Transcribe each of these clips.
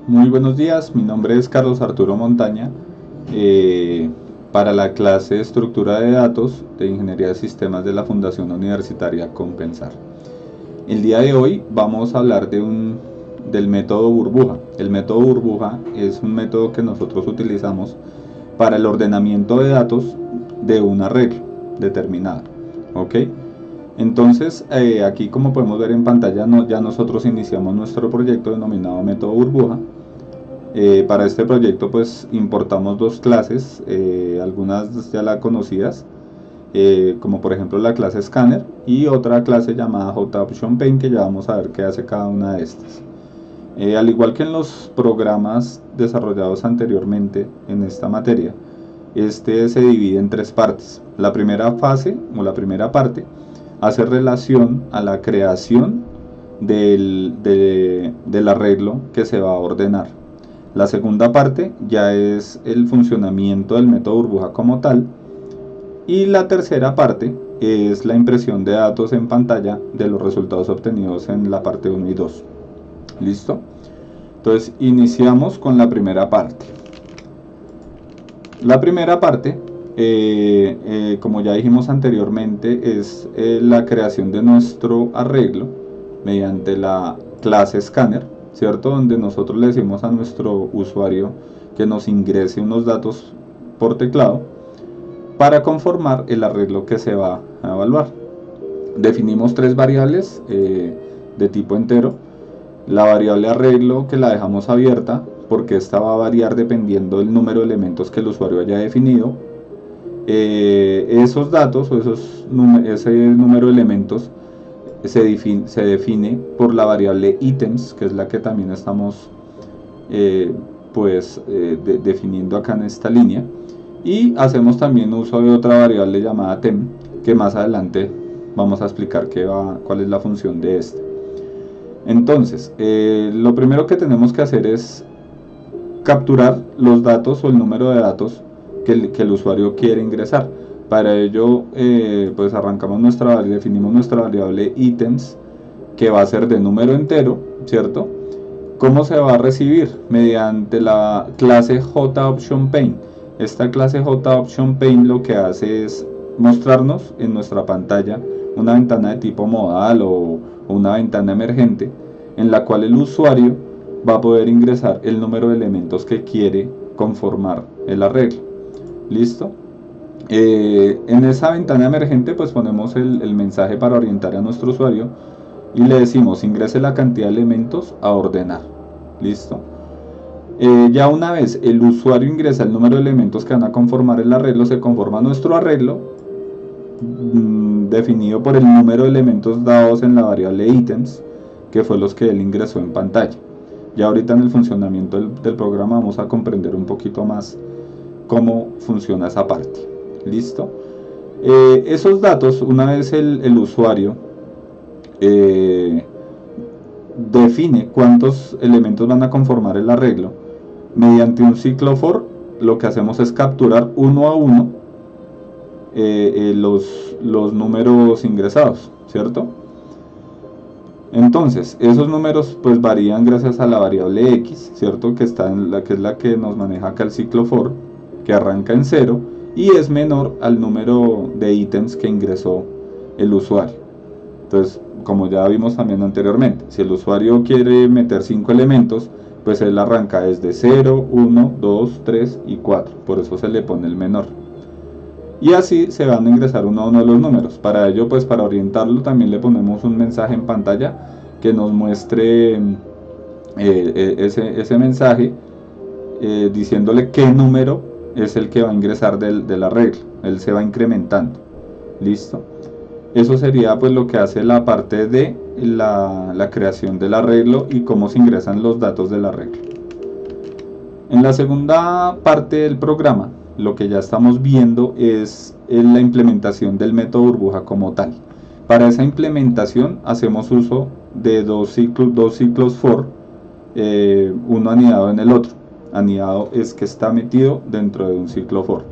Muy buenos días, mi nombre es Carlos Arturo Montaña, para la clase Estructura de Datos de Ingeniería de Sistemas de la Fundación Universitaria Compensar. El día de hoy vamos a hablar del método burbuja. El método burbuja es un método que nosotros utilizamos para el ordenamiento de datos de un arreglo determinado. ¿Ok? Entonces, aquí como podemos ver en pantalla, ya nosotros iniciamos nuestro proyecto denominado método burbuja. Para este proyecto pues importamos dos clases, algunas ya las conocidas, como por ejemplo la clase Scanner y otra clase llamada JOptionPaint, que ya vamos a ver qué hace cada una de estas. Al igual que en los programas desarrollados anteriormente en esta materia, este se divide en tres partes. La primera fase o la primera parte hace relación a la creación del arreglo que se va a ordenar. La segunda parte ya es el funcionamiento del método burbuja como tal. Y la tercera parte es la impresión de datos en pantalla de los resultados obtenidos en la parte 1 y 2. ¿Listo? Entonces iniciamos con la primera parte. La primera parte, como ya dijimos anteriormente, es la creación de nuestro arreglo mediante la clase Scanner, ¿cierto? Donde nosotros le decimos a nuestro usuario que nos ingrese unos datos por teclado para conformar el arreglo que se va a evaluar. Definimos tres variables de tipo entero. La variable arreglo, que la dejamos abierta porque esta va a variar dependiendo del número de elementos que el usuario haya definido. Esos datos o ese número de elementos se define por la variable items, que es la que también estamos definiendo acá en esta línea. Y hacemos también uso de otra variable llamada tem, que más adelante vamos a explicar cuál es la función de esta. Entonces, lo primero que tenemos que hacer es capturar los datos o el número de datos que el usuario quiere ingresar. Para ello, pues definimos nuestra variable items, que va a ser de número entero, ¿cierto? ¿Cómo se va a recibir? Mediante la clase JOptionPaint. Esta clase JOptionPaint lo que hace es mostrarnos en nuestra pantalla una ventana de tipo modal o una ventana emergente, en la cual el usuario va a poder ingresar el número de elementos que quiere conformar el arreglo. ¿Listo? En esa ventana emergente pues ponemos el mensaje para orientar a nuestro usuario y le decimos: ingrese la cantidad de elementos a ordenar. ¿Listo? Ya una vez el usuario ingresa el número de elementos que van a conformar el arreglo, se conforma nuestro arreglo definido por el número de elementos dados en la variable items, que fue los que él ingresó en pantalla. Ya ahorita en el funcionamiento del programa vamos a comprender un poquito más cómo funciona esa parte. ¿Listo? Esos datos, una vez el usuario define cuántos elementos van a conformar el arreglo, mediante un ciclo for, lo que hacemos es capturar uno a uno los números ingresados, ¿cierto? Entonces, esos números pues varían gracias a la variable x, ¿cierto? Que es la que nos maneja acá el ciclo for, que arranca en 0 y es menor al número de ítems que ingresó el usuario. Entonces, como ya vimos también anteriormente, si el usuario quiere meter 5 elementos, pues él arranca desde 0, 1, 2, 3 y 4, por eso se le pone el menor. Y así se van a ingresar uno a uno de los números. Para ello, pues para orientarlo, también le ponemos un mensaje en pantalla que nos muestre ese mensaje, diciéndole qué número es el que va a ingresar del arreglo. Él se va incrementando. ¿Listo? Eso sería pues lo que hace la parte de la creación del arreglo y cómo se ingresan los datos del arreglo. En la segunda parte del programa, lo que ya estamos viendo es la implementación del método burbuja como tal. Para esa implementación hacemos uso de dos ciclos for, uno anidado en el otro. Anidado es que está metido dentro de un ciclo for.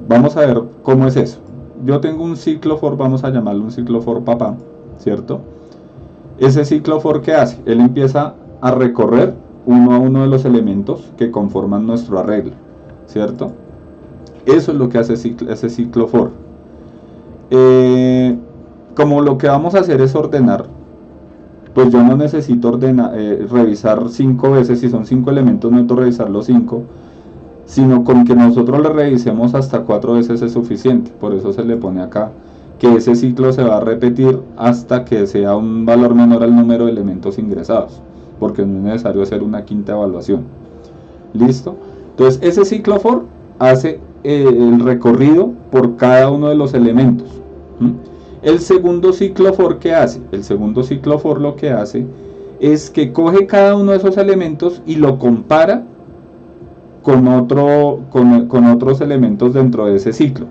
Vamos a ver cómo es eso. Yo tengo un ciclo for, vamos a llamarlo un ciclo for papá, ¿cierto? Ese ciclo for, ¿qué hace? Él empieza a recorrer uno a uno de los elementos que conforman nuestro arreglo, ¿cierto? Eso es lo que hace ese ciclo for. Como lo que vamos a hacer es ordenar, pues yo no necesito revisar 5 veces, si son 5 elementos no necesito revisar los 5, sino con que nosotros le revisemos hasta 4 veces es suficiente. Por eso se le pone acá que ese ciclo se va a repetir hasta que sea un valor menor al número de elementos ingresados, porque no es necesario hacer una quinta evaluación. ¿Listo? Entonces ese ciclo for hace el recorrido por cada uno de los elementos. El segundo ciclo for, ¿qué hace? El segundo ciclo for lo que hace es que coge cada uno de esos elementos y lo compara con otros elementos dentro de ese ciclo.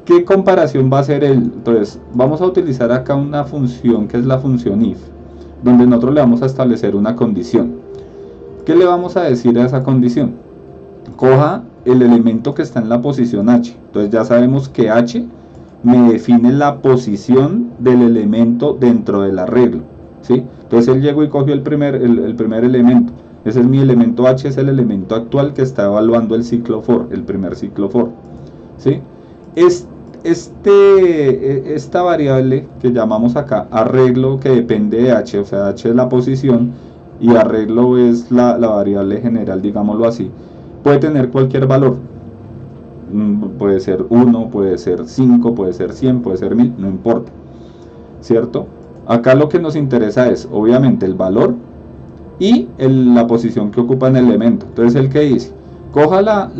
¿Qué comparación va a hacer él? Entonces vamos a utilizar acá una función que es la función if, donde nosotros le vamos a establecer una condición. ¿Qué le vamos a decir a esa condición? Coja el elemento que está en la posición h. Entonces ya sabemos que h me define la posición del elemento dentro del arreglo, ¿sí? Entonces él llegó y cogió el primer elemento. Ese es mi elemento h, es el elemento actual que está evaluando el ciclo for, el primer ciclo for, ¿sí? Esta variable que llamamos acá arreglo, que depende de h, o sea, h es la posición y arreglo es la variable general, digámoslo así, puede tener cualquier valor. Puede ser 1, puede ser 5, puede ser 100, puede ser 1000, no importa, ¿cierto? Acá lo que nos interesa es obviamente el valor y la posición que ocupa en el elemento. Entonces el que dice, coja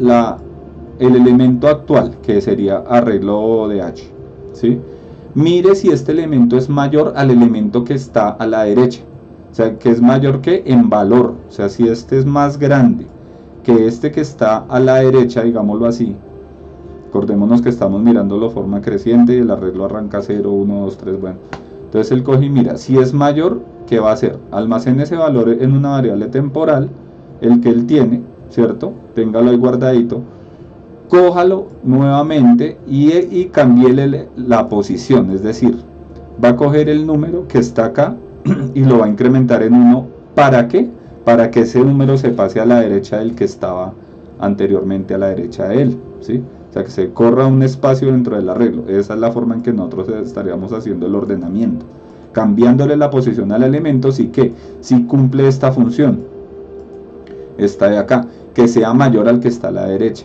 el elemento actual, que sería arreglo de h, ¿sí? Mire si este elemento es mayor al elemento que está a la derecha, o sea, que es mayor que en valor, o sea, si este es más grande que este que está a la derecha, digámoslo así. Acordémonos que estamos mirándolo de forma creciente y el arreglo arranca 0, 1, 2, 3, bueno. Entonces él coge y mira, si es mayor, ¿qué va a hacer? Almacene ese valor en una variable temporal, el que él tiene, ¿cierto? Téngalo ahí guardadito, cójalo nuevamente y cámbiele la posición, es decir, va a coger el número que está acá y lo va a incrementar en 1. ¿Para qué? Para que ese número se pase a la derecha del que estaba anteriormente a la derecha de él, ¿sí? O sea, que se corra un espacio dentro del arreglo. Esa es la forma en que nosotros estaríamos haciendo el ordenamiento, cambiándole la posición al elemento, sí que si cumple esta función, esta de acá, que sea mayor al que está a la derecha.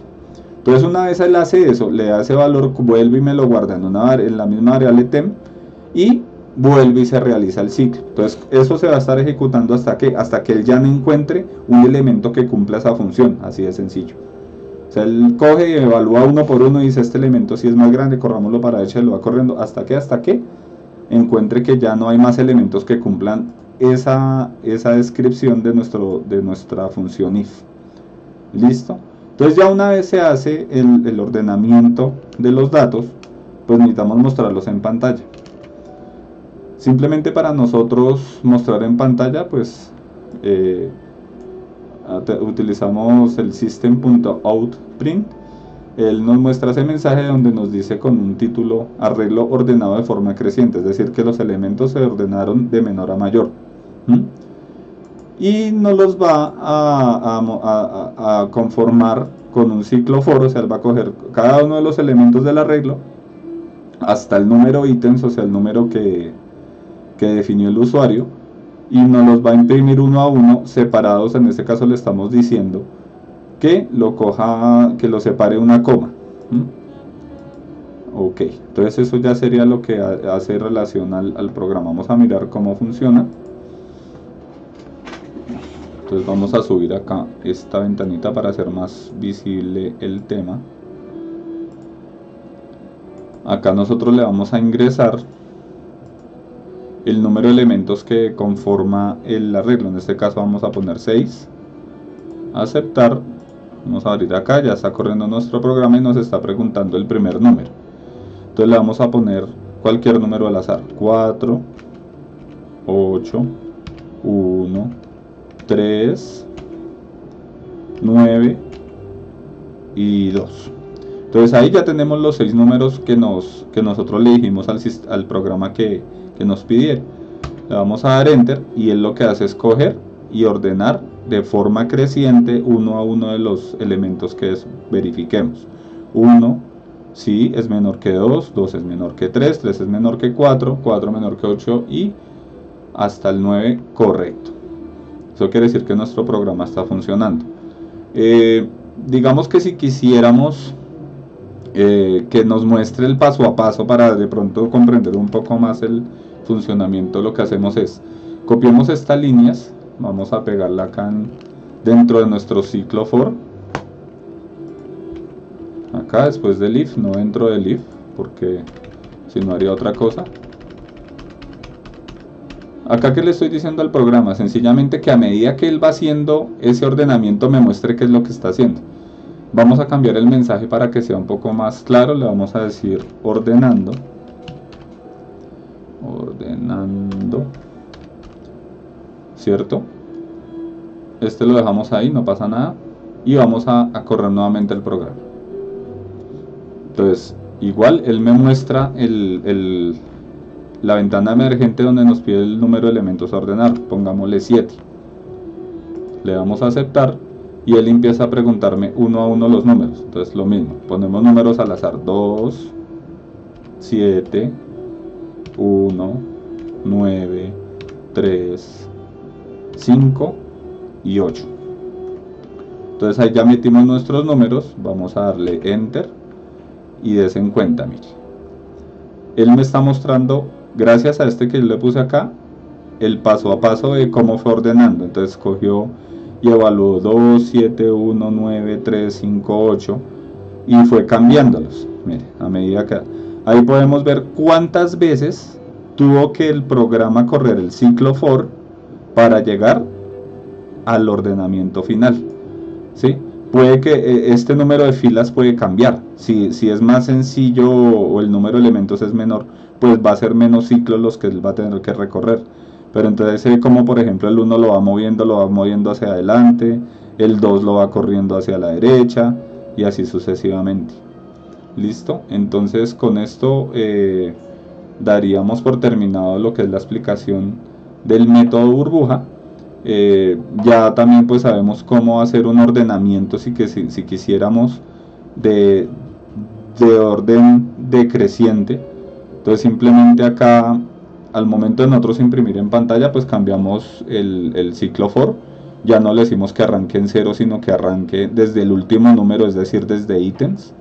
Entonces una vez él hace eso, le da ese valor, vuelve y me lo guarda en la misma variable temp y vuelve y se realiza el ciclo. Entonces eso se va a estar ejecutando hasta que él ya no encuentre un elemento que cumpla esa función, así de sencillo. O sea, él coge y evalúa uno por uno y dice, este elemento si es más grande, corrámoslo para derecha y lo va corriendo hasta que encuentre que ya no hay más elementos que cumplan esa descripción de nuestra función if. ¿Listo? Entonces ya una vez se hace el ordenamiento de los datos, pues necesitamos mostrarlos en pantalla. Simplemente para nosotros mostrar en pantalla, pues utilizamos el system.out.print. Él nos muestra ese mensaje donde nos dice con un título arreglo ordenado de forma creciente, es decir que los elementos se ordenaron de menor a mayor. Y nos los va a conformar con un ciclo for, o sea, él va a coger cada uno de los elementos del arreglo hasta el número ítems, o sea, el número que definió el usuario, y nos los va a imprimir uno a uno separados. En este caso le estamos diciendo que lo separe una coma. Ok, entonces eso ya sería lo que hace relación al programa. Vamos a mirar cómo funciona. Entonces vamos a subir acá esta ventanita para hacer más visible el tema. Acá nosotros le vamos a ingresar el número de elementos que conforma el arreglo. En este caso vamos a poner 6, aceptar. Vamos a abrir acá, ya está corriendo nuestro programa y nos está preguntando el primer número. Entonces le vamos a poner cualquier número al azar: 4, 8, 1, 3, 9 y 2. Entonces ahí ya tenemos los 6 números que nosotros le dijimos al programa que nos pidiera. Le vamos a dar enter y él lo que hace es coger y ordenar de forma creciente uno a uno de los elementos que verifiquemos. 1 sí es menor que 2, 2 es menor que 3, 3 es menor que 4, 4 menor que 8 y hasta el 9 correcto. Eso quiere decir que nuestro programa está funcionando. Digamos que si quisiéramos que nos muestre el paso a paso para de pronto comprender un poco más el funcionamiento, lo que hacemos es copiamos estas líneas, vamos a pegarla acá dentro de nuestro ciclo for, acá después del if, no dentro del if porque si no haría otra cosa. Acá que le estoy diciendo al programa, sencillamente que a medida que él va haciendo ese ordenamiento me muestre qué es lo que está haciendo. Vamos a cambiar el mensaje para que sea un poco más claro, le vamos a decir ordenando, ¿cierto? Este lo dejamos ahí, no pasa nada, y vamos a correr nuevamente el programa. Entonces, igual él me muestra la ventana emergente donde nos pide el número de elementos a ordenar, pongámosle 7. Le damos a aceptar y él empieza a preguntarme uno a uno los números. Entonces lo mismo, ponemos números al azar: 2, 7, 1, 9, 3, 5 y 8. Entonces ahí ya metimos nuestros números, vamos a darle enter y des en cuenta, mire, él me está mostrando, gracias a este que yo le puse acá, el paso a paso de cómo fue ordenando. Entonces cogió y evaluó 2, 7, 1, 9, 3, 5, 8 y fue cambiándolos. Mire, a medida que ahí podemos ver cuántas veces tuvo que el programa correr el ciclo for para llegar al ordenamiento final, ¿sí? Puede que este número de filas puede cambiar. Si es más sencillo o el número de elementos es menor, pues va a ser menos ciclos los que él va a tener que recorrer. Pero entonces como por ejemplo el 1 lo va moviendo hacia adelante, el 2 lo va corriendo hacia la derecha y así sucesivamente. Listo, entonces con esto daríamos por terminado lo que es la explicación del método burbuja. Ya también pues sabemos cómo hacer un ordenamiento si quisiéramos de orden decreciente. Entonces simplemente acá al momento de nosotros imprimir en pantalla pues cambiamos el ciclo for, ya no le decimos que arranque en 0 sino que arranque desde el último número, es decir desde ítems,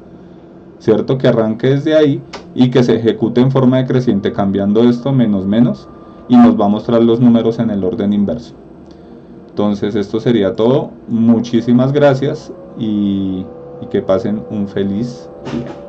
cierto, que arranque desde ahí y que se ejecute en forma decreciente cambiando esto menos menos y nos va a mostrar los números en el orden inverso. Entonces esto sería todo, muchísimas gracias y que pasen un feliz día.